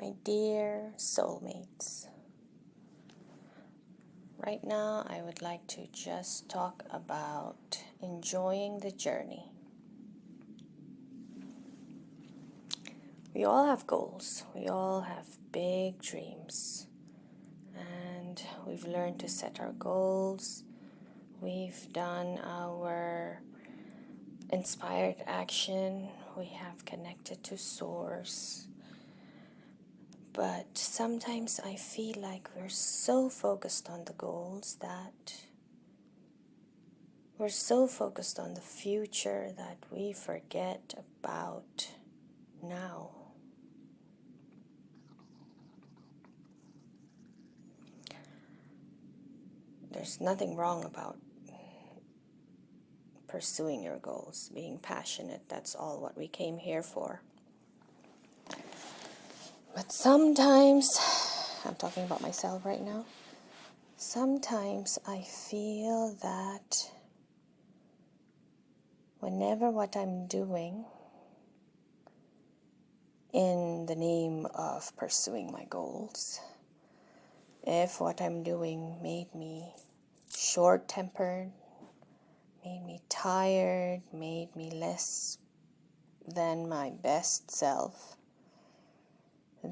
my dear soulmates. Right now, I would like to just talk about enjoying the journey. We all have goals, we all have big dreams, and we've learned to set our goals. We've done our inspired action, we have connected to Source. But sometimes I feel like we're so focused on the goals that we're so focused on the future that we forget about now. There's nothing wrong about pursuing your goals, being passionate. That's all what we came here for. But sometimes, I'm talking about myself right now, sometimes I feel that whenever what I'm doing in the name of pursuing my goals, if what I'm doing made me short-tempered, made me tired, made me less than my best self,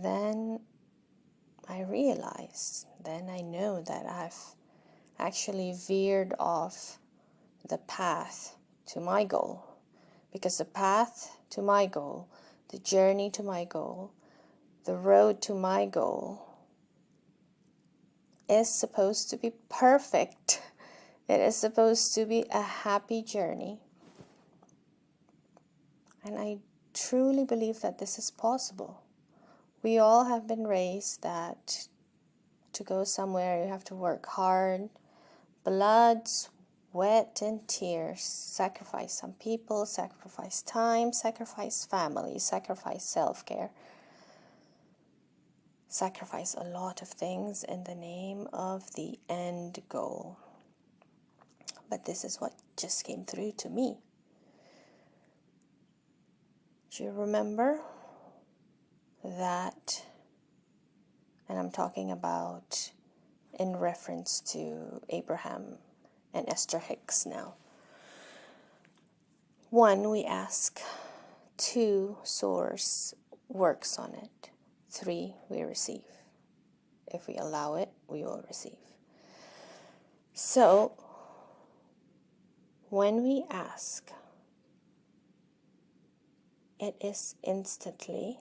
then I realize, then I know that I've actually veered off the path to my goal. Because the path to my goal, the journey to my goal, the road to my goal is supposed to be perfect. It is supposed to be a happy journey. And I truly believe that this is possible. We all have been raised that to go somewhere you have to work hard, blood, sweat, and tears, sacrifice some people, sacrifice time, sacrifice family, sacrifice self-care, sacrifice a lot of things in the name of the end goal. But this is what just came through to me. Do you remember that, and I'm talking about in reference to Abraham and Esther Hicks now. 1, we ask. 2, Source works on it. 3, we receive. If we allow it, we will receive. So, when we ask, it is instantly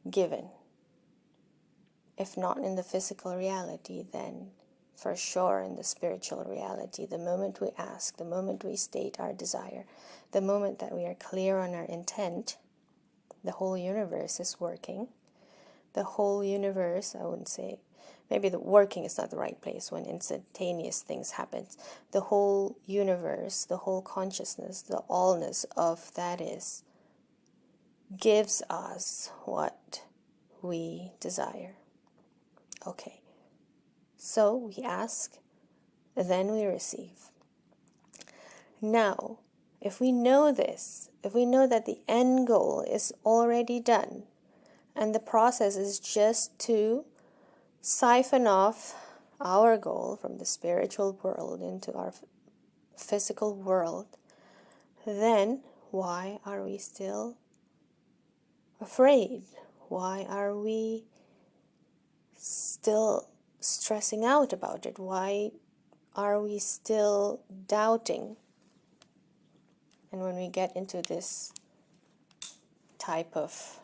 given. If not in the physical reality, then for sure in the spiritual reality. The moment we ask, the moment we state our desire, the moment that we are clear on our intent, the whole universe is working. The whole universe, I wouldn't say, maybe the working is not the right place when instantaneous things happen. The whole universe, the whole consciousness, the allness of that is, gives us what we desire. Okay, so we ask, then we receive. Now, if we know this, if we know that the end goal is already done, and the process is just to siphon off our goal from the spiritual world into our physical world, then why are we still afraid? Why are we still stressing out about it? Why are we still doubting? And when we get into this type of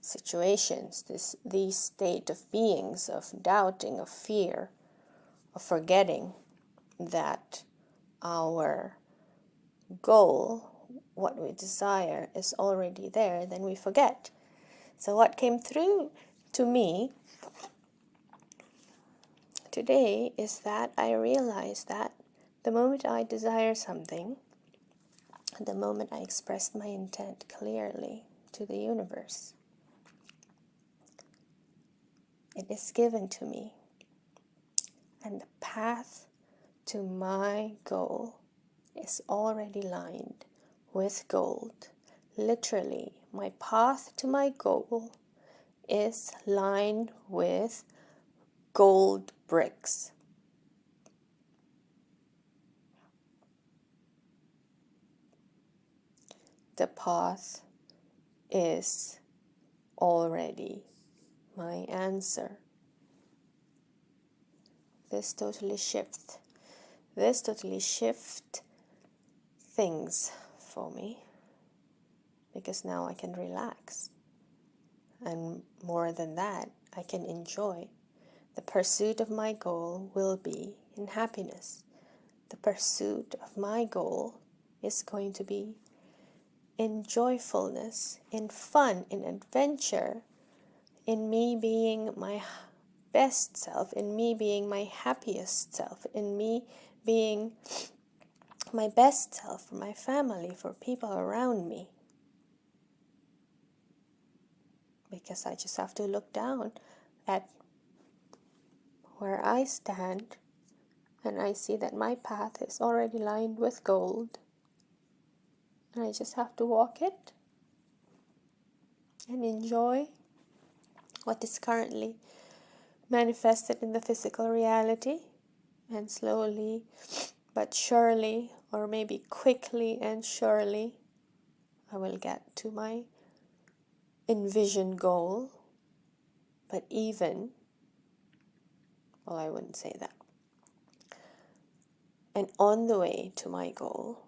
situations, these state of beings, of doubting, of fear, of forgetting that our goal, what we desire, is already there, then we forget. So what came through to me today is that I realized that the moment I desire something, the moment I expressed my intent clearly to the universe, it is given to me. And the path to my goal is already lined with gold. Literally, my path to my goal is lined with gold bricks. The path is already my answer. This totally shifts things for me, because now I can relax, and more than that, I can enjoy. The pursuit of my goal will be in happiness. The pursuit of my goal is going to be in joyfulness, in fun, in adventure, in me being my best self, in me being my happiest self, in me being my best self for my family, for people around me. Because I just have to look down at where I stand, and I see that my path is already lined with gold, and I just have to walk it and enjoy what is currently manifested in the physical reality, and slowly but surely, or maybe quickly and surely, I will get to my envisioned goal. But I wouldn't say that. And on the way to my goal,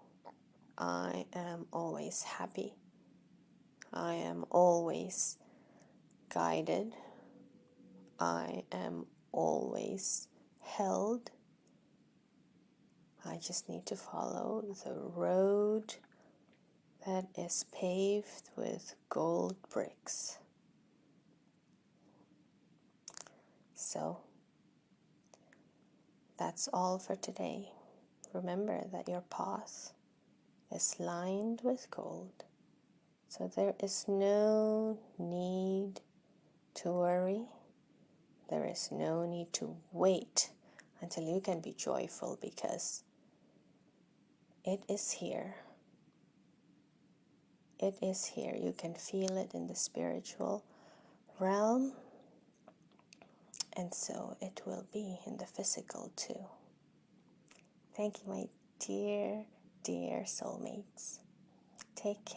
I am always happy. I am always guided. I am always held. I just need to follow the road that is paved with gold bricks. So, that's all for today. Remember that your path is lined with gold. So there is no need to worry. There is no need to wait until you can be joyful, because it is here. It is here. You can feel it in the spiritual realm, and so it will be in the physical too. Thank you, my dear, dear soulmates. Take care.